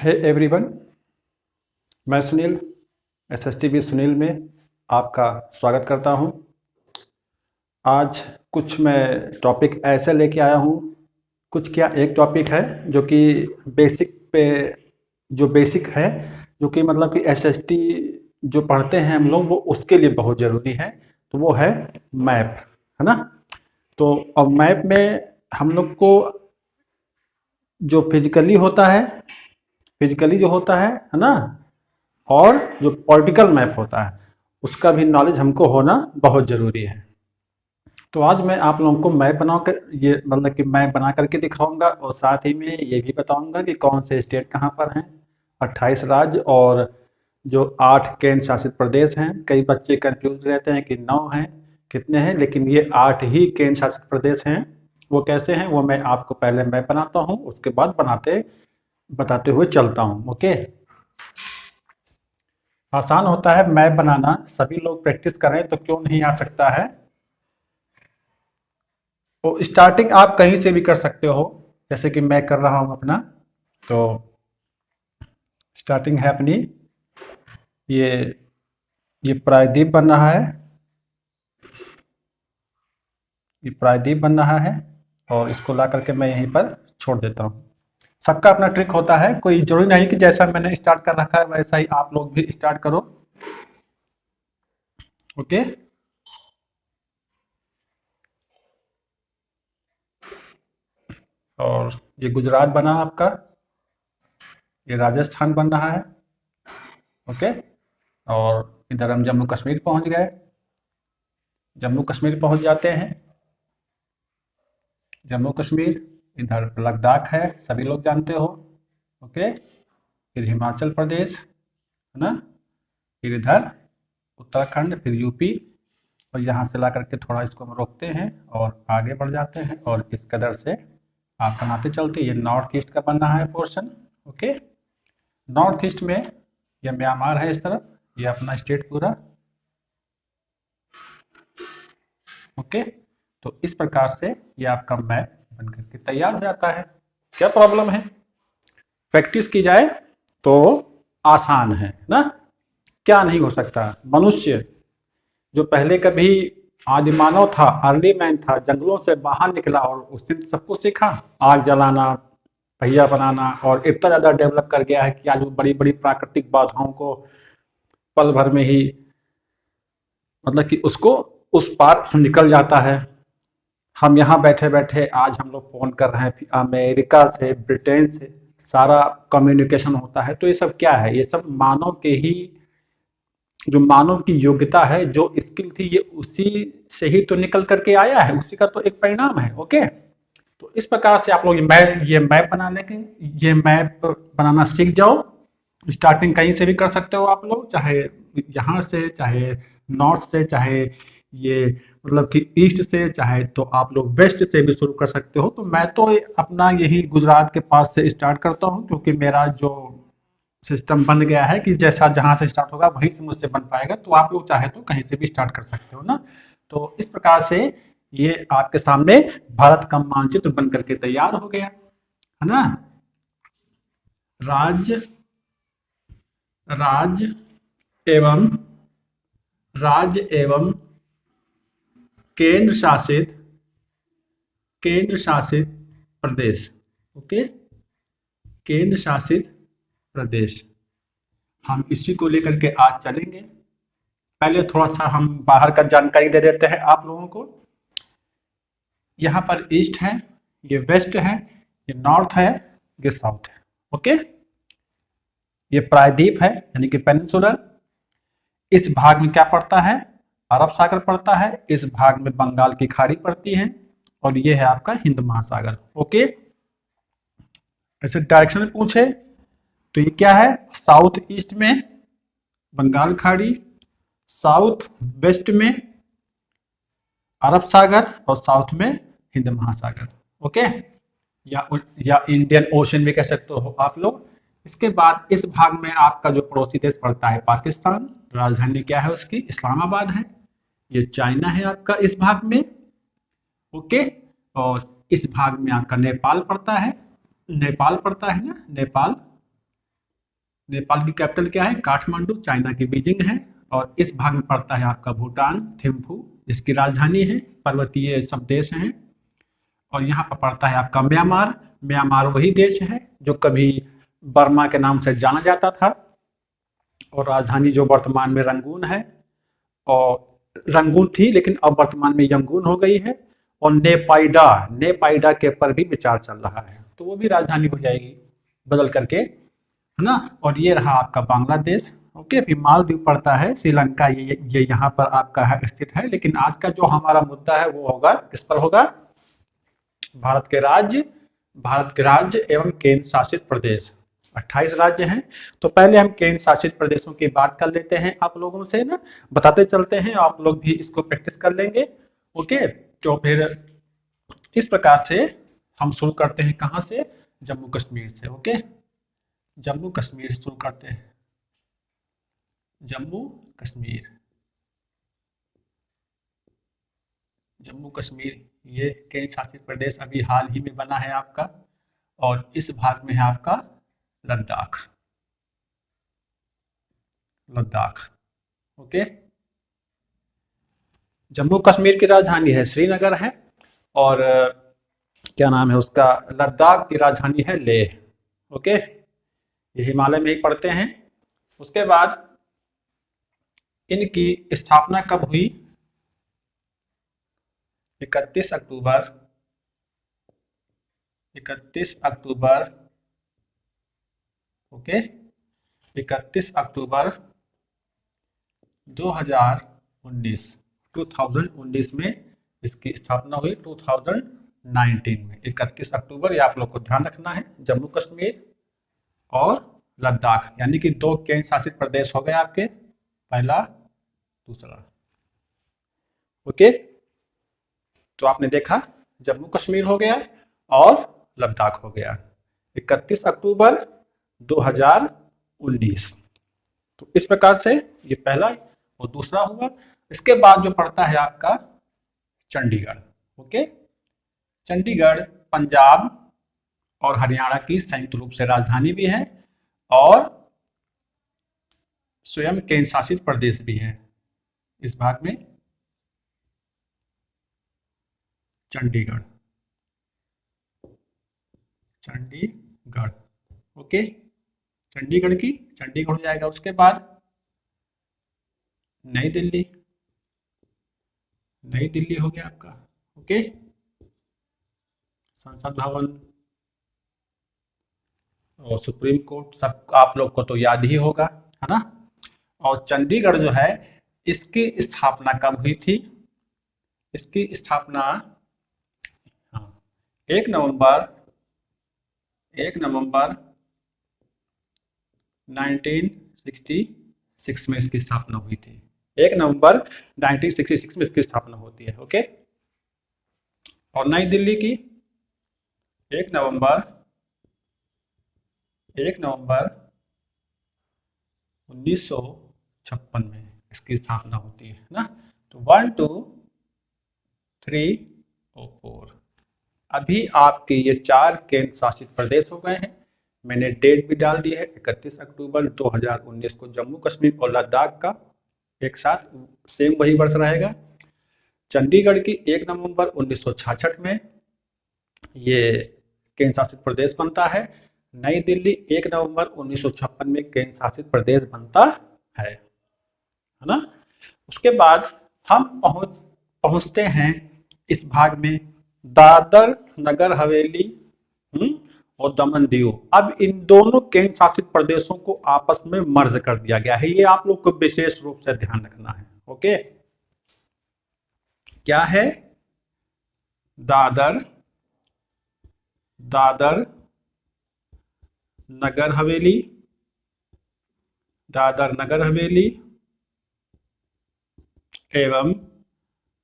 Hey everyone, मैं सुनील एसएसटीवी सुनील में आपका स्वागत करता हूं। आज कुछ मैं टॉपिक ऐसे लेके आया हूं, कुछ क्या एक टॉपिक है जो कि बेसिक है, जो कि मतलब कि एसएसटी जो पढ़ते हैं हम लोग वो उसके लिए बहुत ज़रूरी है। तो वो है मैप, है ना। तो अब मैप में हम लोग को जो फिजिकली जो होता है ना, और जो पॉलिटिकल मैप होता है उसका भी नॉलेज हमको होना बहुत ज़रूरी है। तो आज मैं आप लोगों को मैप बना कर ये मतलब कि मैप बना करके दिखाऊंगा, और साथ ही में ये भी बताऊंगा कि कौन से स्टेट कहाँ पर हैं। 28 राज्य और जो 8 केंद्र शासित प्रदेश हैं। कई बच्चे कंफ्यूज रहते हैं कि 9 हैं, कितने हैं, लेकिन ये 8 ही केंद्र शासित प्रदेश हैं। वो कैसे हैं वो मैं आपको पहले मैप बनाता हूँ, उसके बाद बताते हुए चलता हूँ। ओके, आसान होता है मैप बनाना, सभी लोग प्रैक्टिस करें तो क्यों नहीं आ सकता है। तो स्टार्टिंग आप कहीं से भी कर सकते हो, जैसे कि मैं कर रहा हूं अपना। तो स्टार्टिंग है अपनी, ये ये प्रायद्वीप बन रहा है, ये प्रायद्वीप बन रहा है, और इसको ला करके मैं यहीं पर छोड़ देता हूँ। सबका अपना ट्रिक होता है, कोई जरूरी नहीं कि जैसा मैंने स्टार्ट कर रखा है वैसा ही आप लोग भी स्टार्ट करो। ओके, और ये गुजरात बना आपका, ये राजस्थान बन रहा है। ओके, और इधर हम जम्मू कश्मीर पहुंच गए। जम्मू कश्मीर पहुंच जाते हैं, जम्मू कश्मीर, इधर लद्दाख है, सभी लोग जानते हो। ओके, फिर हिमाचल प्रदेश, है ना, फिर इधर उत्तराखंड, फिर यूपी, और यहाँ से ला करके थोड़ा इसको हम रोकते हैं और आगे बढ़ जाते हैं, और इस कदर से आप बनाते चलते। ये नॉर्थ ईस्ट का बन रहा है पोर्शन। ओके, नॉर्थ ईस्ट में ये म्यांमार है, इस तरफ ये अपना स्टेट पूरा। ओके, तो इस प्रकार से ये आपका मैप बन करके तैयार हो जाता है। क्या प्रॉब्लम है, प्रैक्टिस की जाए तो आसान है ना। क्या नहीं हो सकता। मनुष्य जो पहले कभी आदिमानव था, अर्ली मैन था, जंगलों से बाहर निकला और उससे सब कुछ सीखा। आग जलाना, पहिया बनाना, और इतना ज़्यादा डेवलप कर गया है कि आज वो बड़ी बड़ी प्राकृतिक बाधाओं को पल भर में ही मतलब कि उसको उस पार निकल जाता है। हम यहाँ बैठे बैठे आज हम लोग फोन कर रहे हैं अमेरिका से, ब्रिटेन से, सारा कम्युनिकेशन होता है। तो ये सब क्या है, ये सब मानव के ही, जो मानव की योग्यता है, जो स्किल थी, ये उसी से ही तो निकल करके आया है, उसी का तो एक परिणाम है। ओके, तो इस प्रकार से आप लोग ये मैप बना लेंगे, ये मैप बनाना सीख जाओ। स्टार्टिंग कहीं से भी कर सकते हो आप लोग, चाहे यहाँ से, चाहे नॉर्थ से, चाहे ये मतलब कि ईस्ट से, चाहे तो आप लोग वेस्ट से भी शुरू कर सकते हो। तो मैं तो अपना यही गुजरात के पास से स्टार्ट करता हूँ, क्योंकि मेरा जो सिस्टम बन गया है कि जैसा जहां से स्टार्ट होगा वहीं से मुझसे बन पाएगा। तो आप लोग चाहे तो कहीं से भी स्टार्ट कर सकते हो ना। तो इस प्रकार से ये आपके सामने भारत का मानचित्र बन करके तैयार हो गया, है ना। राज्य राज्य एवं राज्य एवं केंद्र शासित प्रदेश। ओके, केंद्र शासित प्रदेश, हम इसी को लेकर के आज चलेंगे। पहले थोड़ा सा हम बाहर का जानकारी दे देते हैं आप लोगों को। यहाँ पर ईस्ट है, ये वेस्ट है, ये नॉर्थ है, ये साउथ है। ओके, ये प्रायद्वीप है यानी कि पेनिनसुलर। इस भाग में क्या पड़ता है, अरब सागर पड़ता है। इस भाग में बंगाल की खाड़ी पड़ती है, और ये है आपका हिंद महासागर। ओके, ऐसे डायरेक्शन में पूछे तो ये क्या है, साउथ ईस्ट में बंगाल खाड़ी, साउथ वेस्ट में अरब सागर, और साउथ में हिंद महासागर। ओके, या इंडियन ओशन भी कह सकते हो आप लोग। इसके बाद इस भाग में आपका जो पड़ोसी देश पड़ता है पाकिस्तान, राजधानी क्या है उसकी, इस्लामाबाद है। ये चाइना है आपका इस भाग में। ओके, और इस भाग में आपका नेपाल पड़ता है, नेपाल पड़ता है ना, नेपाल। नेपाल की कैपिटल क्या है? काठमांडू। चाइना की बीजिंग है। और इस भाग में पड़ता है आपका भूटान, थिम्फू, जिसकी राजधानी है। पर्वतीय सब देश हैं। और यहाँ पर पड़ता है आपका म्यांमार। म्यांमार वही देश है जो कभी बर्मा के नाम से जाना जाता था, और राजधानी जो वर्तमान में रंगून है, और रंगून थी लेकिन अब वर्तमान में यंगून हो गई है। और नेपाइडा, नेपाइडा के पर भी विचार चल रहा है, तो वो भी राजधानी हो जाएगी बदल करके, है ना। और ये रहा आपका बांग्लादेश। ओके, फिर मालदीव पड़ता है, श्रीलंका ये यहाँ पर आपका है, स्थित है। लेकिन आज का जो हमारा मुद्दा है वो होगा, किस पर होगा? भारत के राज्य एवं केंद्र शासित प्रदेश। 28 राज्य हैं। तो पहले हम केंद्र शासित प्रदेशों की बात कर लेते हैं, आप लोगों से ना बताते चलते हैं, आप लोग भी इसको प्रैक्टिस कर लेंगे। ओके, तो फिर इस प्रकार से हम शुरू करते हैं, कहां से? जम्मू कश्मीर से। ओके, जम्मू कश्मीर शुरू करते हैं। जम्मू कश्मीर, जम्मू कश्मीर ये केंद्र शासित प्रदेश अभी हाल ही में बना है आपका। और इस भाग में है आपका लद्दाख। लद्दाख। ओके, जम्मू कश्मीर की राजधानी है श्रीनगर है। और क्या नाम है उसका? लद्दाख की राजधानी है लेह। ओके, ये हिमालय में ही पड़ते हैं। उसके बाद इनकी स्थापना कब हुई? 31 अक्टूबर 31 अक्टूबर ओके 31 अक्टूबर 2019 में इसकी स्थापना हुई। 2019 में 31 अक्टूबर, ये आप लोग को ध्यान रखना है। जम्मू कश्मीर और लद्दाख यानी कि 2 केंद्र शासित प्रदेश हो गए आपके, पहला दूसरा। ओके, तो आपने देखा जम्मू कश्मीर हो गया और लद्दाख हो गया। 31 अक्टूबर 2019। तो इस प्रकार से ये पहला और दूसरा हुआ। इसके बाद जो पड़ता है आपका चंडीगढ़। ओके, चंडीगढ़ पंजाब और हरियाणा की संयुक्त रूप से राजधानी भी है और स्वयं केंद्र शासित प्रदेश भी है। इस भाग में चंडीगढ़, चंडीगढ़। ओके, चंडीगढ़ हो जाएगा। उसके बाद नई दिल्ली, नई दिल्ली हो गया आपका। ओके, संसद भवन और सुप्रीम कोर्ट सब आप लोग को तो याद ही होगा, है ना। और चंडीगढ़ जो है, इसकी स्थापना कब हुई थी? इसकी स्थापना 1 नवंबर 1966 में इसकी स्थापना हुई थी। 1 नवंबर 1966 में इसकी स्थापना होती है। ओके, और नई दिल्ली की 1 नवंबर 1956 में इसकी स्थापना होती है ना। तो 1 2 3 और 4, अभी आपके ये 4 केंद्र शासित प्रदेश हो गए हैं। मैंने डेट भी डाल दी है, 31 अक्टूबर 2019 को जम्मू कश्मीर और लद्दाख का एक साथ सेम वही वर्ष रहेगा। चंडीगढ़ की 1 नवंबर 1966 में ये केंद्र शासित प्रदेश बनता है। नई दिल्ली 1 नवंबर 1956 में केंद्र शासित प्रदेश बनता है ना। उसके बाद हम पहुंचते हैं इस भाग में दादर नगर हवेली और दमन दीव। अब इन दोनों केंद्र शासित प्रदेशों को आपस में मर्ज कर दिया गया है, ये आप लोग को विशेष रूप से ध्यान रखना है। ओके, क्या है? दादर नगर हवेली, दादर नगर हवेली एवं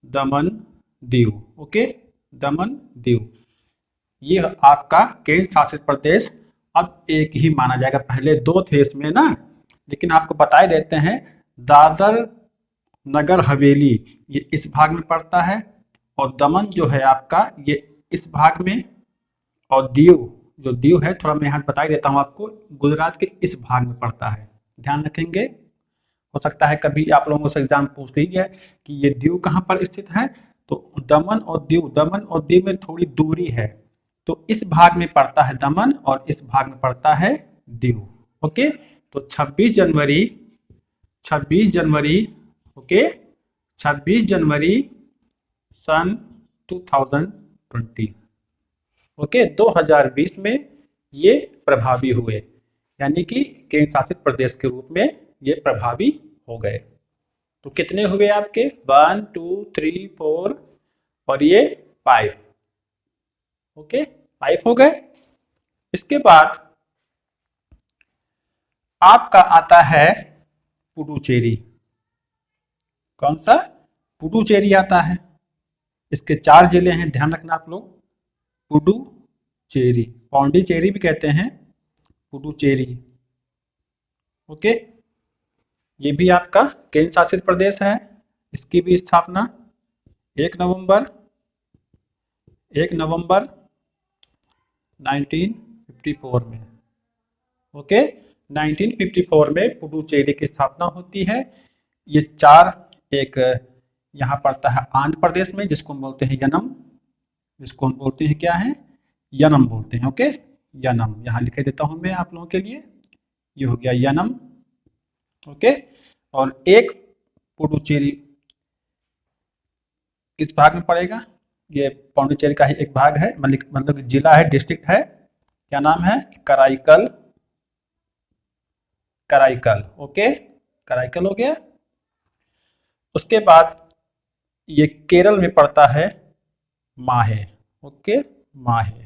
दमन दीव। ओके, दमन दीव ये आपका केंद्र शासित प्रदेश अब एक ही माना जाएगा। पहले 2 थे इसमें ना, लेकिन आपको बताए देते हैं। दादर नगर हवेली ये इस भाग में पड़ता है और दमन जो है आपका ये इस भाग में, और दीव जो दीव है, थोड़ा मैं यहाँ बता ही देता हूँ आपको, गुजरात के इस भाग में पड़ता है, ध्यान रखेंगे। हो सकता है कभी आप लोगों से एग्जाम पूछ लीजिए कि ये दीव कहाँ पर स्थित है, तो दमन और दीव में थोड़ी दूरी है, तो इस भाग में पड़ता है दमन और इस भाग में पड़ता है दीव। ओके, तो 26 जनवरी ओके 26 जनवरी सन 2020 ओके 2020 में ये प्रभावी हुए, यानी कि केंद्र शासित प्रदेश के रूप में ये प्रभावी हो गए। तो कितने हुए आपके 1 2 3 4 और ये 5 ओके 5 हो गए। इसके बाद आपका आता है पुडुचेरी। कौन सा? पुडुचेरी आता है। इसके 4 जिले हैं, ध्यान रखना आप लोग। पुडुचेरी, पौंडीचेरी भी कहते हैं, पुडुचेरी ओके। ये भी आपका केंद्र शासित प्रदेश है। इसकी भी स्थापना 1 नवंबर 1954 में ओके 1954 में पुडुचेरी की स्थापना होती है। ये 4 एक यहाँ पड़ता है आंध्र प्रदेश में, जिसको हम बोलते हैं यनम, जिसको हम बोलते हैं क्या है, यनम बोलते हैं ओके यनम। यहाँ लिख देता हूं मैं आप लोगों के लिए, ये हो गया यनम ओके। और एक पुडुचेरी इस भाग में पड़ेगा, ये पौंडीचेरी का ही एक भाग है, मतलब जिला है, डिस्ट्रिक्ट है, क्या नाम है, कराईकल ओके कराईकल हो गया। उसके बाद ये केरल में पड़ता है माहे ओके माहे।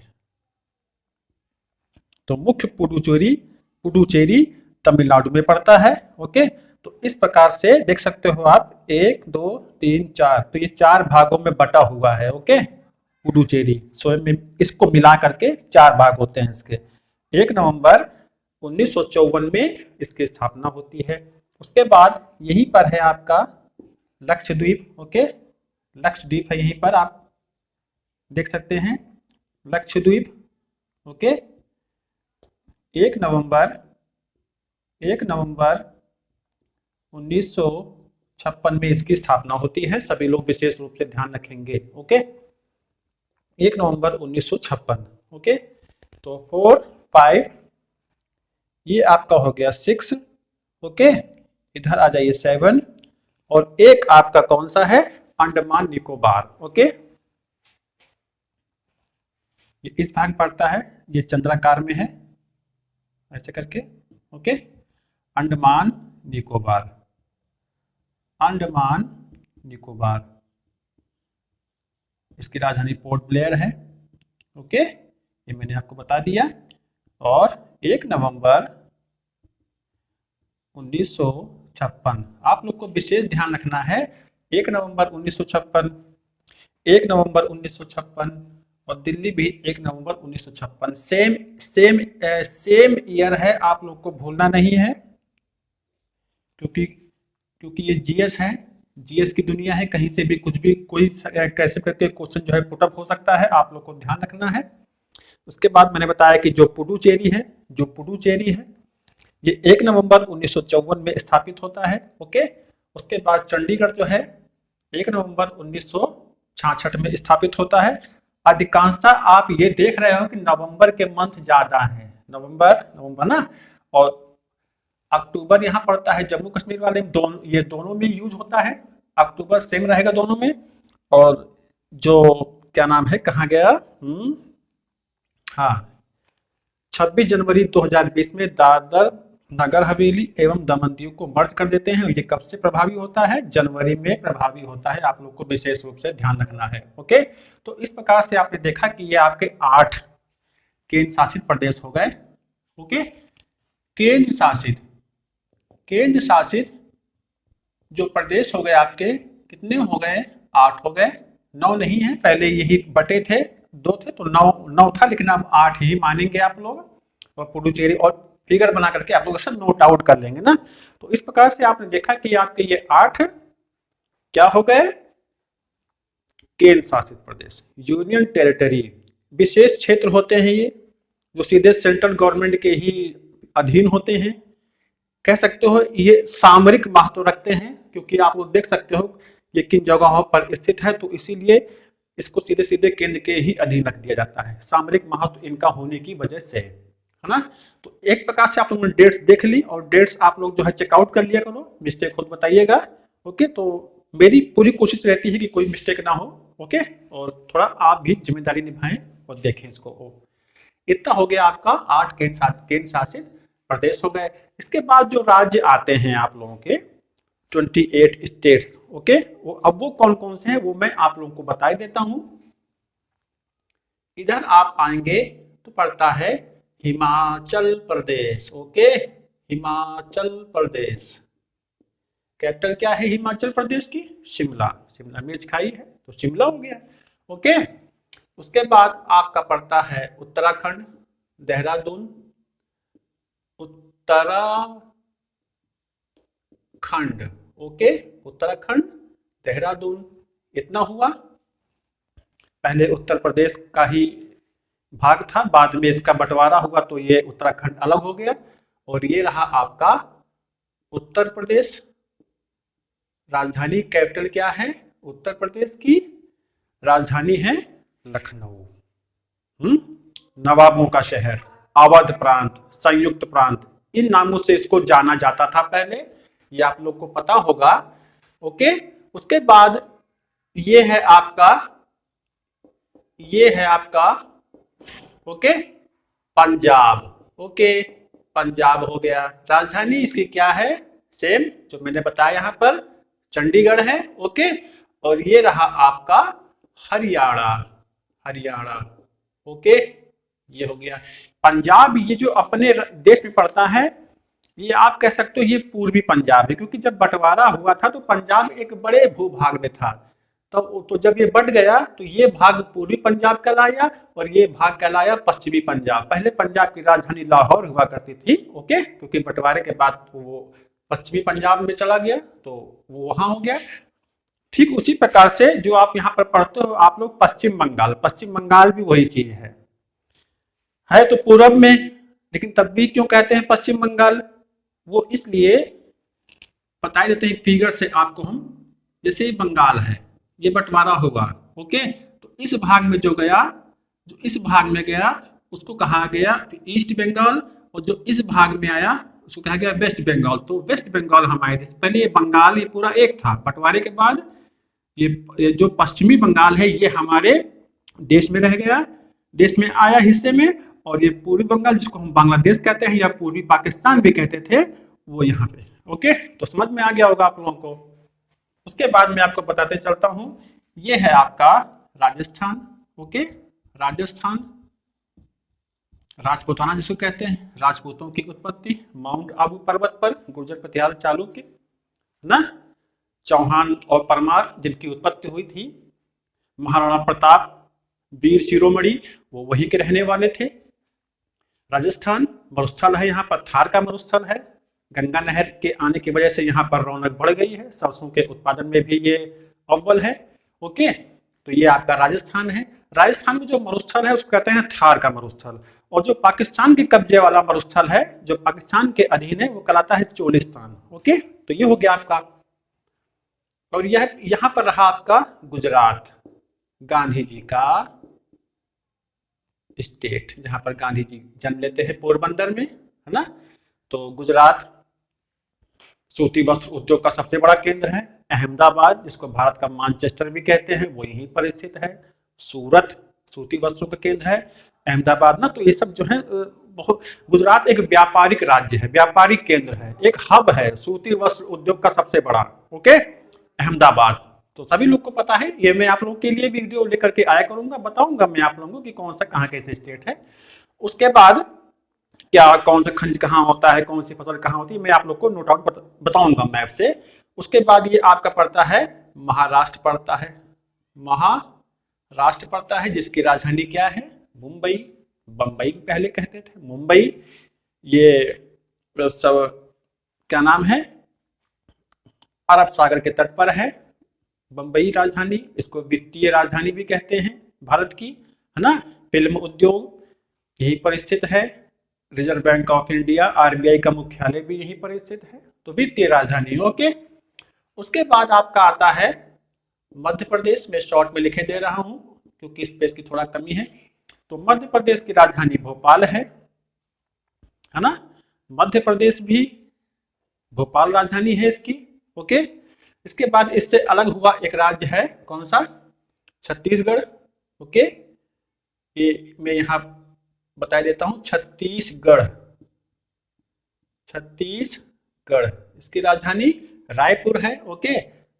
तो मुख्य पुडुचेरी तमिलनाडु में पड़ता है ओके। तो इस प्रकार से देख सकते हो आप 1 2 3 4, तो ये 4 भागों में बटा हुआ है ओके पुडुचेरी स्वयं में, इसको मिला करके 4 भाग होते हैं इसके। 1 नवंबर 1954 में इसकी स्थापना होती है। उसके बाद यहीं पर है आपका लक्षद्वीप ओके, लक्षद्वीप है यहीं पर, आप देख सकते हैं लक्षद्वीप ओके। 1 नवंबर 1956 में इसकी स्थापना होती है। सभी लोग विशेष रूप से ध्यान रखेंगे ओके 1 नवंबर 1956 ओके। तो 4 5 ये आपका हो गया 6 ओके। इधर आ जाइए 7 और एक आपका कौन सा है, अंडमान निकोबार ओके। ये इस भाग पड़ता है, ये चंद्राकार में है ऐसे करके ओके। अंडमान निकोबार, इसकी राजधानी पोर्ट ब्लेयर है ओके, ये मैंने आपको बता दिया। और 1 नवंबर 1956 आप लोग को विशेष ध्यान रखना है, 1 नवंबर 1956 और दिल्ली भी 1 नवंबर 1956 सेम ईयर है, आप लोग को भूलना नहीं है, क्योंकि ये जीएस है, जीएस की दुनिया है, कहीं से भी कुछ भी कोई कैसे करके क्वेश्चन जो है पुटअप हो सकता है, आप लोग को ध्यान रखना है। उसके बाद मैंने बताया कि जो पुडुचेरी है ये 1 नवंबर 1954 में स्थापित होता है ओके। उसके बाद चंडीगढ़ जो है 1 नवंबर 1966 में स्थापित होता है। अधिकांशतः आप ये देख रहे हो कि नवंबर के मंथ ज्यादा है, नवंबर ना, और अक्टूबर यहाँ पड़ता है जम्मू कश्मीर वाले में, ये दोनों में यूज होता है, अक्टूबर सेम रहेगा दोनों में। और जो क्या नाम है, कहाँ गया, हाँ 26 जनवरी 2020 में दादर नगर हवेली एवं दमन दीव को मर्ज कर देते हैं। ये कब से प्रभावी होता है, जनवरी में प्रभावी होता है, आप लोग को विशेष रूप से ध्यान रखना है ओके। तो इस प्रकार से आपने देखा कि ये आपके 8 केंद्र शासित प्रदेश हो गए ओके। केंद्र शासित जो प्रदेश हो गए आपके, कितने हो गए, 8 हो गए, 9 नहीं है, पहले यही बटे थे, 2 थे तो 9 था, लेकिन अब 8 ही मानेंगे आप लोग। और पुडुचेरी और फिगर बना करके आप लोग नोट आउट कर लेंगे ना। तो इस प्रकार से आपने देखा कि आपके ये 8 क्या हो गए, केंद्र शासित प्रदेश, यूनियन टेरिटरी, विशेष क्षेत्र होते हैं ये, जो सीधे सेंट्रल गवर्नमेंट के ही अधीन होते हैं। कह सकते हो ये सामरिक महत्व रखते हैं, क्योंकि आप लोग देख सकते हो ये किन जगहों पर स्थित है, तो इसीलिए इसको सीधे सीधे केंद्र के ही अधीन रख दिया जाता है। सामरिक महत्व इनका होने की वजह से, है ना। तो एक प्रकार से आप लोगों ने डेट्स देख ली, और डेट्स आप लोग जो है चेकआउट कर लिया करो, मिस्टेक खुद बताइएगा। ओके, तो मेरी पूरी कोशिश रहती है कि कोई मिस्टेक ना हो। ओके, और थोड़ा आप भी जिम्मेदारी निभाएं और देखें इसको। इतना हो गया आपका 8 केंद्र शासित प्रदेश हो गए। इसके बाद जो राज्य आते हैं आप लोगों के 28 स्टेट्स। ओके, अब वो कौन कौन से हैं वो मैं आप लोगों को बता देता हूं। इधर आप आएंगे तो पड़ता है हिमाचल प्रदेश। ओके, हिमाचल प्रदेश। कैपिटल क्या है हिमाचल प्रदेश की? शिमला। शिमला मिर्च खाई है तो शिमला हो गया। ओके, उसके बाद आपका पड़ता है उत्तराखंड, देहरादून। उत्तराखंड, ओके, उत्तराखंड, देहरादून। इतना हुआ। पहले उत्तर प्रदेश का ही भाग था, बाद में इसका बंटवारा हुआ तो ये उत्तराखंड अलग हो गया। और ये रहा आपका उत्तर प्रदेश। राजधानी कैपिटल क्या है उत्तर प्रदेश की? राजधानी है लखनऊ। नवाबों का शहर, अवध प्रांत, संयुक्त प्रांत, इन नामों से इसको जाना जाता था पहले, ये आप लोग को पता होगा। ओके, उसके बाद ये है आपका ओके पंजाब। ओके, पंजाब हो गया। राजधानी इसकी क्या है? सेम जो मैंने बताया यहाँ पर चंडीगढ़ है। ओके, और ये रहा आपका हरियाणा। हरियाणा, ओके, ये हो गया पंजाब। ये जो अपने देश में पड़ता है, ये आप कह सकते हो ये पूर्वी पंजाब है, क्योंकि जब बंटवारा हुआ था तो पंजाब एक बड़े भूभाग में था। तो जब ये बंट गया तो ये भाग पूर्वी पंजाब कहलाया और ये भाग कहलाया पश्चिमी पंजाब। पहले पंजाब की राजधानी लाहौर हुआ करती थी। ओके, क्योंकि बंटवारे के बाद वो पश्चिमी पंजाब में चला गया तो वो वहां हो गया। ठीक उसी प्रकार से जो आप यहाँ पर पढ़ते हो आप लोग पश्चिम बंगाल, पश्चिम बंगाल भी वही चीज है तो पूरब में, लेकिन तब भी क्यों कहते हैं पश्चिम बंगाल? वो इसलिए बता देते हैं फिगर से आपको हम। जैसे ही बंगाल है, ये बंटवारा होगा। ओके, तो इस भाग में जो इस भाग में गया उसको कहा गया ईस्ट बंगाल, और जो इस भाग में आया उसको कहा गया वेस्ट बंगाल। तो वेस्ट बंगाल हमारे देश, पहले ये बंगाल ये पूरा एक था, बंटवारे के बाद ये जो पश्चिमी बंगाल है ये हमारे देश में रह गया, देश में आया हिस्से में। और ये पूर्वी बंगाल जिसको हम बांग्लादेश कहते हैं या पूर्वी पाकिस्तान भी कहते थे, वो यहाँ पे। ओके, तो समझ में आ गया होगा आप लोगों को। उसके बाद मैं आपको बताते चलता हूं, ये है आपका राजस्थान। ओके, राजस्थान, राजपूताना जिसको कहते हैं, राजपूतों की उत्पत्ति माउंट आबू पर्वत पर, गुर्जर पतियाल चालुक्य ना, चौहान और परमार जिनकी उत्पत्ति हुई थी। महाराणा प्रताप, वीर शिरोमणि, वो वही के रहने वाले थे। राजस्थान मरुस्थल है, यहाँ पर थार का मरुस्थल है। गंगा नहर के आने की वजह से यहाँ पर रौनक बढ़ गई है, सरसों के उत्पादन में भी ये अव्वल है। ओके, तो ये आपका राजस्थान है। राजस्थान में जो मरुस्थल है उसको कहते हैं थार का मरुस्थल, और जो पाकिस्तान के कब्जे वाला मरुस्थल है जो पाकिस्तान के अधीन है वो कहलाता है चोलिस्तान। ओके, तो ये हो गया आपका। और यह यहाँ पर रहा आपका गुजरात, गांधी जी का स्टेट, जहां पर गांधी जी जन्म लेते हैं पोरबंदर में, है ना। तो गुजरात सूती वस्त्र उद्योग का सबसे बड़ा केंद्र है। अहमदाबाद जिसको भारत का मैनचेस्टर भी कहते हैं वो यहीं पर स्थित है। सूरत सूती वस्त्रों का केंद्र है, अहमदाबाद ना। तो ये सब जो है बहुत, गुजरात एक व्यापारिक राज्य है, व्यापारिक केंद्र है, एक हब है सूती वस्त्र उद्योग का सबसे बड़ा। ओके, अहमदाबाद तो सभी लोग को पता है। ये मैं आप लोगों के लिए वीडियो लेकर के आया करूंगा, बताऊंगा मैं आप लोगों को कि कौन सा कहाँ कैसे स्टेट है। उसके बाद क्या कौन सा खनिज कहाँ होता है, कौन सी फसल कहाँ होती है, मैं आप लोग को नोट आउट बताऊंगा मैप से। उसके बाद ये आपका पड़ता है महाराष्ट्र पड़ता है, महाराष्ट्र पड़ता है जिसकी राजधानी क्या है? मुंबई। बंबई पहले कहते थे, मुंबई। ये सब क्या नाम है? अरब सागर के तट पर है बंबई राजधानी। इसको वित्तीय राजधानी भी कहते हैं भारत की, है ना। फिल्म उद्योग, यहीं पर स्थित है। Reserve bank of India RBI का मुख्यालय भी यहीं पर स्थित है। तो वित्तीय राजधानी, ओके। उसके बाद आपका आता है मध्य प्रदेश। में शॉर्ट में लिखे दे रहा हूं क्योंकि स्पेस की थोड़ा कमी है। तो मध्य प्रदेश की राजधानी भोपाल है ना। मध्य प्रदेश भी भोपाल राजधानी है इसकी, ओके। इसके बाद इससे अलग हुआ एक राज्य है, कौन सा? छत्तीसगढ़, ओके। ये मैं यहां बता देता हूं, छत्तीसगढ़। छत्तीसगढ़ इसकी राजधानी रायपुर है, ओके।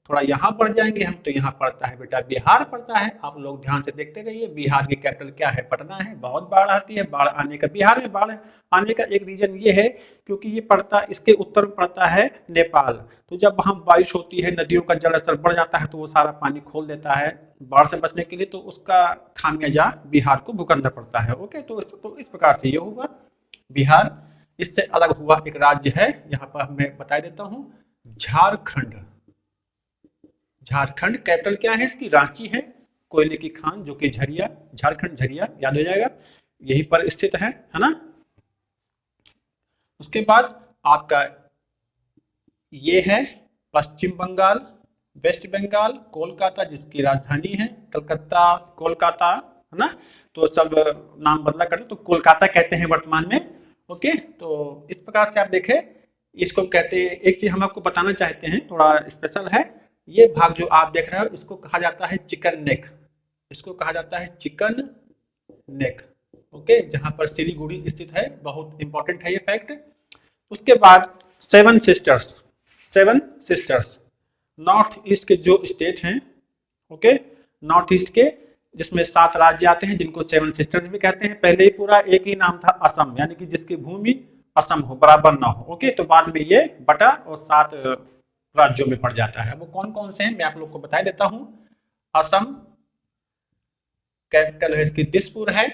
थोड़ा यहाँ बढ़ जाएंगे हम तो यहाँ पड़ता है बेटा बिहार पड़ता है। आप लोग ध्यान से देखते रहिए। बिहार की कैपिटल क्या है? पटना है। बहुत बाढ़ आती है। बाढ़ आने का, बिहार में बाढ़ आने का एक रीजन ये है क्योंकि ये पड़ता, इसके उत्तर में पड़ता है नेपाल। तो जब वहाँ बारिश होती है, नदियों का जल स्तर बढ़ जाता है तो वो सारा पानी खोल देता है बाढ़ से बचने के लिए। तो उसका खामियाजा बिहार को भुगतना पड़ता है, ओके। तो इस प्रकार से ये हुआ बिहार। इससे अलग हुआ एक राज्य है, यहाँ पर मैं बता देता हूँ, झारखंड। झारखंड कैपिटल क्या है इसकी? रांची है। कोयले की खान जो कि झरिया, झारखंड झरिया याद हो जाएगा, यहीं पर स्थित है ना। उसके बाद आपका ये है पश्चिम बंगाल, वेस्ट बंगाल, कोलकाता जिसकी राजधानी है कलकत्ता, कोलकाता, है ना। तो सब नाम बदला कर तो कोलकाता कहते हैं वर्तमान में, ओके। तो इस प्रकार से आप देखें, इसको कहते हैं। एक चीज हम आपको बताना चाहते हैं, थोड़ा स्पेशल है। ये भाग जो आप देख रहे हो इसको कहा जाता है चिकन नेक। इसको कहा जाता है चिकन नेक, ओके। जहां पर सिलीगुड़ी स्थित है। बहुत इंपॉर्टेंट है ये फैक्ट। उसके बाद seven sisters. Seven sisters north east के जो स्टेट हैं, ओके, नॉर्थ ईस्ट के, जिसमें 7 राज्य आते हैं जिनको सेवन सिस्टर्स भी कहते हैं। पहले ही पूरा एक ही नाम था असम, यानी कि जिसकी भूमि असम हो, बराबर ना हो, ओके। तो बाद में ये बटा और 7 राज्यों में पड़ जाता है। वो कौन कौन से हैं मैं आप लोग को बता देता हूं। असम कैपिटल है इसकी दिसपुर है।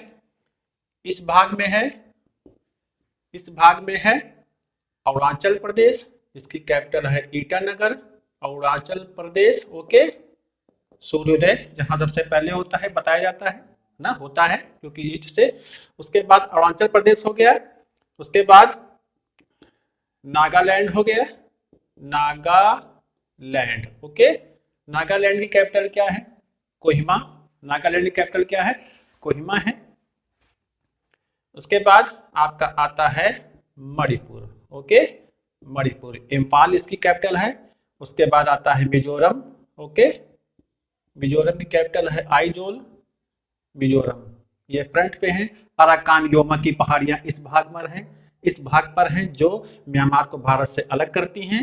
इस भाग में है, इस भाग में है अरुणाचल प्रदेश, इसकी कैपिटल है ईटानगर, अरुणाचल प्रदेश, ओके। सूर्योदय जहां सबसे पहले होता है बताया जाता है ना, होता है क्योंकि ईस्ट से। उसके बाद अरुणाचल प्रदेश हो गया। उसके बाद नागालैंड हो गया, नागालैंड, ओके। नागालैंड की कैपिटल क्या है? कोहिमा। नागालैंड की कैपिटल क्या है? कोहिमा है। उसके बाद आपका आता है मणिपुर, ओके। मणिपुर, इम्फाल इसकी कैपिटल है। उसके बाद आता है मिजोरम, ओके। मिजोरम की कैपिटल है आइजोल, मिजोरम। ये फ्रंट पे है। अराकान योमा की पहाड़ियां इस भाग में हैं, इस भाग पर हैं जो म्यांमार को भारत से अलग करती हैं।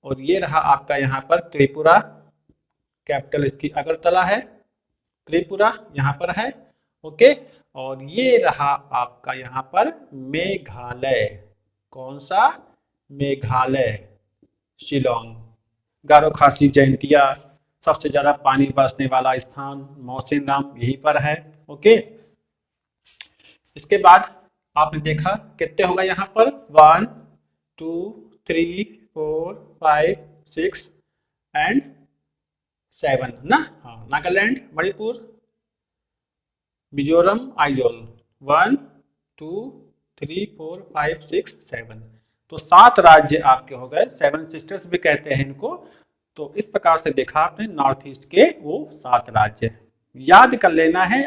और ये रहा आपका यहाँ पर त्रिपुरा, कैपिटल इसकी अगरतला है। त्रिपुरा यहाँ पर है, ओके। और ये रहा आपका यहाँ पर मेघालय। कौन सा? मेघालय, शिलोंग। गारो खासी जयंतिया, सबसे ज्यादा पानी बरसने वाला स्थान मौसिन राम यहीं पर है, ओके। इसके बाद आपने देखा कितने होगा यहाँ पर 1 2 3 4 5 6 एंड 7 ना। हाँ, नागालैंड, मणिपुर, मिजोरम, आइजोल। 1 2 3 4 5 6 7। तो 7 राज्य आपके हो गए। 7 सिस्टर्स भी कहते हैं इनको। तो इस प्रकार से देखा आपने नॉर्थ ईस्ट के वो 7 राज्य याद कर लेना है।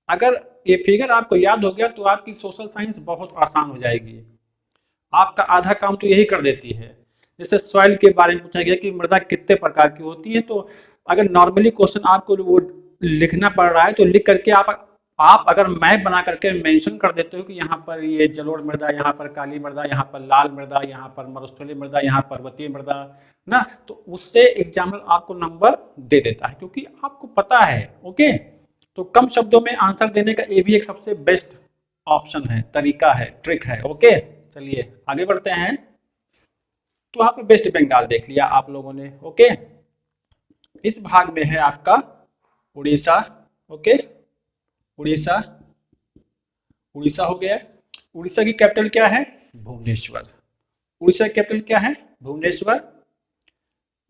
अगर ये फिगर आपको याद हो गया तो आपकी सोशल साइंस बहुत आसान हो जाएगी। आपका आधा काम तो यही कर देती है। जैसे सॉइल के बारे में पूछा गया कि मृदा कितने प्रकार की होती है, तो अगर नॉर्मली क्वेश्चन आपको वो लिखना पड़ रहा है तो लिख करके आप अगर मैप बना करके मेंशन कर देते हो कि यहाँ पर ये जलोढ़ मृदा, यहाँ पर काली मृदा, यहाँ पर लाल मृदा, यहाँ पर मरुस्थलीय मृदा, यहाँ पर्वतीय मृदा ना, तो उससे एग्जामिनर आपको नंबर दे देता है क्योंकि आपको पता है, ओके। तो कम शब्दों में आंसर देने का ये भी एक सबसे बेस्ट ऑप्शन है, तरीका है, ट्रिक है, ओके। चलिए आगे बढ़ते हैं। तो वहां पे वेस्ट बंगाल देख लिया आप लोगों ने, ओके। इस भाग में है आपका उड़ीसा, ओके। उड़ीसा, उड़ीसा हो गया। उड़ीसा की कैपिटल क्या है? भुवनेश्वर। उड़ीसा की कैपिटल क्या है? भुवनेश्वर,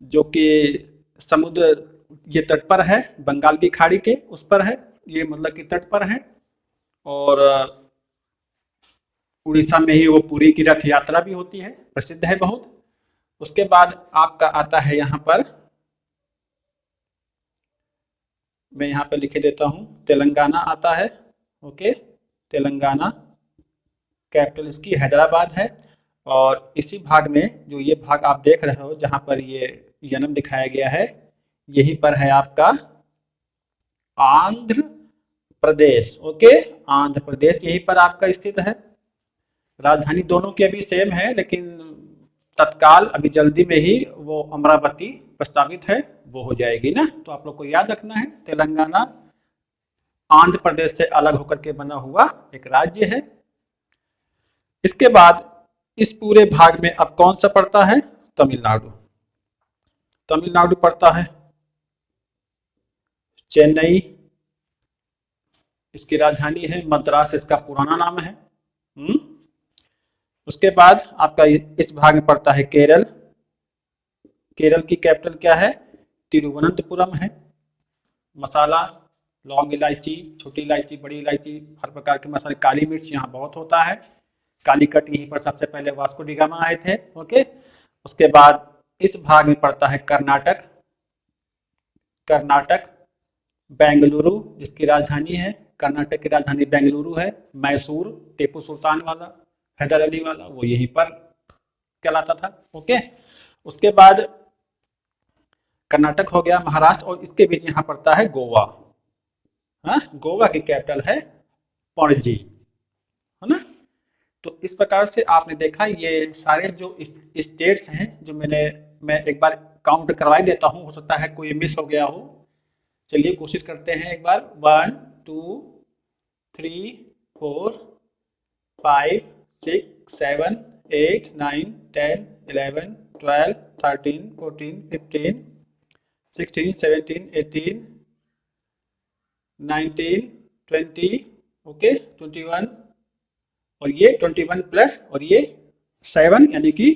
जो कि समुद्र ये तट पर है, बंगाल की खाड़ी के उस पर है, ये मतलब कि तट पर है। और उड़ीसा में ही वो पुरी की रथ यात्रा भी होती है, प्रसिद्ध है बहुत। उसके बाद आपका आता है यहाँ पर, मैं यहाँ पे लिखे देता हूँ, तेलंगाना आता है। ओके, तेलंगाना, कैपिटल इसकी हैदराबाद है। और इसी भाग में, जो ये भाग आप देख रहे हो जहाँ पर ये यनम दिखाया गया है, यही पर है आपका आंध्र प्रदेश। ओके, आंध्र प्रदेश यही पर आपका स्थित है। राजधानी दोनों की अभी सेम है, लेकिन तत्काल अभी जल्दी में ही वो अमरावती प्रस्तावित है, वो हो जाएगी ना। तो आप लोग को याद रखना है, तेलंगाना आंध्र प्रदेश से अलग होकर के बना हुआ एक राज्य है। इसके बाद इस पूरे भाग में अब कौन सा पड़ता है? तमिलनाडु। तमिलनाडु पड़ता है, चेन्नई इसकी राजधानी है, मद्रास इसका पुराना नाम है। उसके बाद आपका इस भाग में पड़ता है केरल। केरल की कैपिटल क्या है? तिरुवनंतपुरम है। मसाला, लौंग इलायची, छोटी इलायची, बड़ी इलायची, हर प्रकार के मसाले, काली मिर्च यहाँ बहुत होता है। कालीकट यहीं पर सबसे पहले वास्को डी गामा आए थे। ओके, उसके बाद इस भाग में पड़ता है कर्नाटक। कर्नाटक, बेंगलुरु जिसकी राजधानी है, कर्नाटक की राजधानी बेंगलुरु है। मैसूर, टीपू सुल्तान वाला, हैदर अली वाला, वो यहीं पर कहलाता था। ओके, उसके बाद कर्नाटक हो गया, महाराष्ट्र, और इसके बीच यहाँ पड़ता है गोवा। हाँ, गोवा की कैपिटल है पणजी, है ना। तो इस प्रकार से आपने देखा ये सारे जो स्टेट्स हैं, जो मैं एक बार काउंट करवा देता हूँ, हो सकता है कोई मिस हो गया हो। चलिए कोशिश करते हैं एक बार। 1 2 3 4 5 6 7 8 9 10 11 12 13 14 15 16 17 18 19 20, ओके, 21, और ये 21 प्लस, और ये 7, यानी कि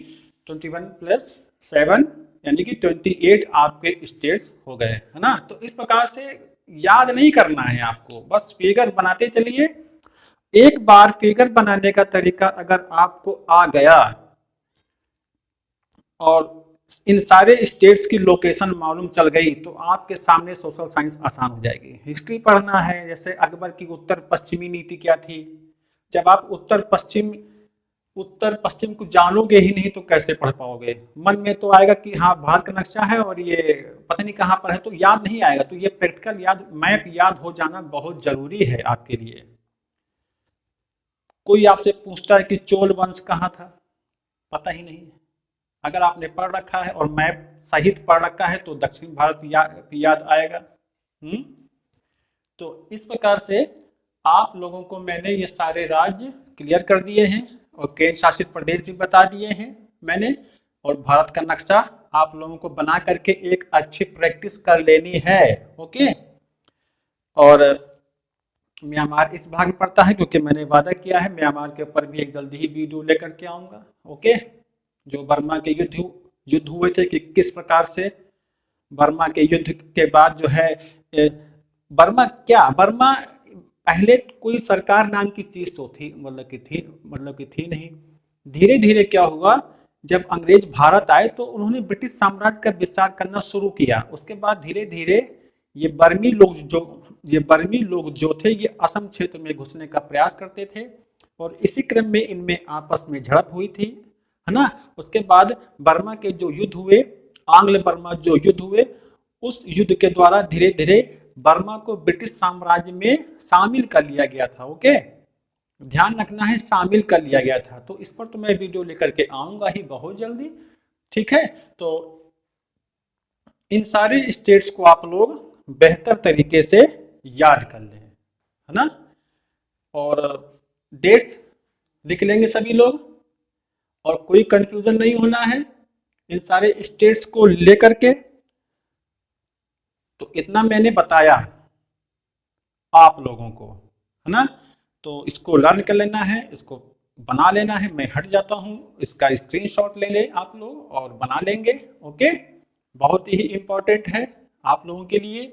21 प्लस 7 यानी कि 28 आपके स्टेट्स हो गए, है ना। तो इस प्रकार से याद नहीं करना है आपको, बस फिगर बनाते चलिए। एक बार फिगर बनाने का तरीका अगर आपको आ गया और इन सारे स्टेट्स की लोकेशन मालूम चल गई, तो आपके सामने सोशल साइंस आसान हो जाएगी। हिस्ट्री पढ़ना है, जैसे अकबर की उत्तर पश्चिमी नीति क्या थी, जब आप उत्तर पश्चिम को जानोगे ही नहीं तो कैसे पढ़ पाओगे। मन में तो आएगा कि हाँ भारत का नक्शा है और ये पता नहीं कहाँ पर है, तो याद नहीं आएगा। तो ये प्रैक्टिकल याद, मैप याद हो जाना बहुत जरूरी है आपके लिए। कोई आपसे पूछता है कि चोल वंश कहाँ था, पता ही नहीं है। अगर आपने पढ़ रखा है और मैप सहित पढ़ रखा है तो दक्षिण भारत याद आएगा। तो इस प्रकार से आप लोगों को मैंने ये सारे राज्य क्लियर कर दिए हैं और केंद्र शासित प्रदेश भी बता दिए हैं मैंने, और भारत का नक्शा आप लोगों को बना करके एक अच्छी प्रैक्टिस कर लेनी है। ओके, और म्यांमार इस भाग में पड़ता है, क्योंकि मैंने वादा किया है म्यांमार के ऊपर भी एक जल्दी ही वीडियो लेकर के आऊंगा। ओके, जो बर्मा के युद्ध हुए थे कि किस प्रकार से बर्मा के युद्ध के बाद जो है बर्मा पहले कोई सरकार नाम की चीज तो थी, मतलब की थी नहीं। धीरे धीरे क्या हुआ, जब अंग्रेज भारत आए तो उन्होंने ब्रिटिश साम्राज्य का विस्तार करना शुरू किया। उसके बाद धीरे धीरे ये बर्मी लोग जो थे ये असम क्षेत्र में घुसने का प्रयास करते थे, और इसी क्रम में इनमें आपस में झड़प हुई थी, है ना। उसके बाद बर्मा के जो युद्ध हुए, आंग्ल बर्मा जो युद्ध हुए, उस युद्ध के द्वारा धीरे धीरे बर्मा को ब्रिटिश साम्राज्य में शामिल कर लिया गया था। ओके, ध्यान रखना है, शामिल कर लिया गया था। तो इस पर तो मैं वीडियो लेकर के आऊंगा ही बहुत जल्दी, ठीक है। तो इन सारे स्टेट्स को आप लोग बेहतर तरीके से याद कर लें, है ना, और डेट्स लिख लेंगे सभी लोग, और कोई कंफ्यूजन नहीं होना है इन सारे स्टेट्स को लेकर के। तो इतना मैंने बताया आप लोगों को, है ना। तो इसको लर्न कर लेना है, इसको बना लेना है। मैं हट जाता हूं, इसका स्क्रीनशॉट ले ले आप लोग और बना लेंगे। ओके, बहुत ही इंपॉर्टेंट है आप लोगों के लिए,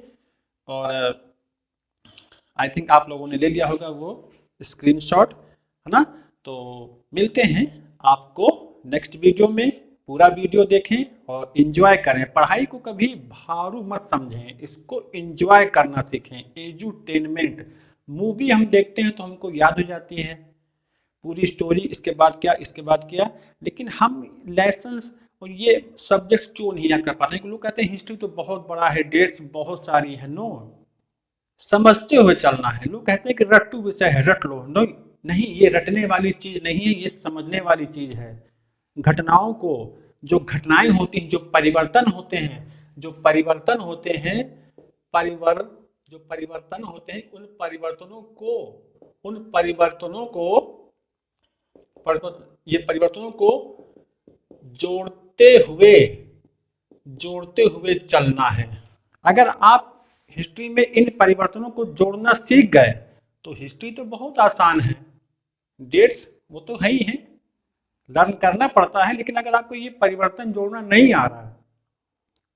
और आई थिंक आप लोगों ने ले लिया होगा वो स्क्रीनशॉट, है ना। तो मिलते हैं आपको नेक्स्ट वीडियो में। पूरा वीडियो देखें और एंजॉय करें। पढ़ाई को कभी भारू मत समझें, इसको एंजॉय करना सीखें। एजुटेनमेंट, मूवी हम देखते हैं तो हमको याद हो जाती है पूरी स्टोरी, इसके बाद क्या, इसके बाद क्या, लेकिन हम लेसन्स और ये सब्जेक्ट्स क्यों नहीं याद कर पाते हैं? लोग कहते हैं हिस्ट्री तो बहुत बड़ा है, डेट्स बहुत सारी है। नो, समझते हुए चलना है। लोग कहते हैं कि रट्टू विषय है, रट लो। नो, नहीं, ये रटने वाली चीज नहीं है, ये समझने वाली चीज है। घटनाओं को, जो घटनाएं होती हैं, जो परिवर्तन होते हैं, जो परिवर्तन होते हैं, जो परिवर्तन होते हैं, उन परिवर्तनों को, उन परिवर्तनों को ये परिवर्तनों को जोड़ते हुए, जोड़ते हुए चलना है। अगर आप हिस्ट्री में इन परिवर्तनों को जोड़ना सीख गए तो हिस्ट्री तो बहुत आसान है। डेट्स वो तो है ही है, लर्न करना पड़ता है, लेकिन अगर आपको ये परिवर्तन जोड़ना नहीं आ रहा है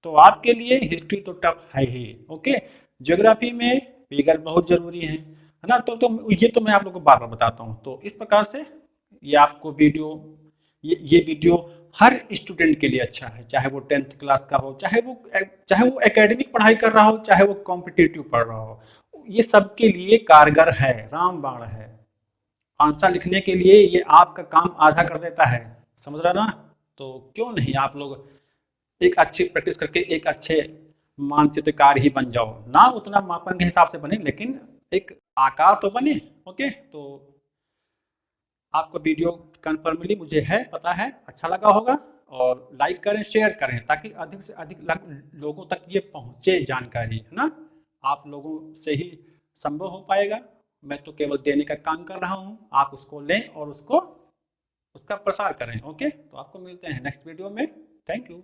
तो आपके लिए हिस्ट्री तो टफ है ही। ओके, ज्योग्राफी में फिगर बहुत जरूरी है ना। तो ये तो मैं आप लोगों को बार बार बताता हूँ। तो इस प्रकार से ये आपको वीडियो, ये वीडियो हर स्टूडेंट के लिए अच्छा है, चाहे वो 10th क्लास का हो, चाहे वो एकेडमिक पढ़ाई कर रहा हो, चाहे वो कॉम्पिटिटिव पढ़ रहा हो, ये सबके लिए कारगर है, रामबाण है। आंसर लिखने के लिए ये आपका काम आधा कर देता है, समझ रहा ना। तो क्यों नहीं आप लोग एक अच्छी प्रैक्टिस करके एक अच्छे मानचित्रकार ही बन जाओ। ना उतना मापन के हिसाब से बने, लेकिन एक आकार तो बने। ओके, तो आपको वीडियो कन्फर्मली मुझे है पता है अच्छा लगा होगा, और लाइक करें, शेयर करें, ताकि अधिक से अधिक लोगों तक ये पहुंचे जानकारी, है ना। आप लोगों से ही संभव हो पाएगा। मैं तो केवल देने का काम कर रहा हूं, आप उसको लें और उसका प्रसार करें। ओके, तो आपको मिलते हैं नेक्स्ट वीडियो में। Thank you.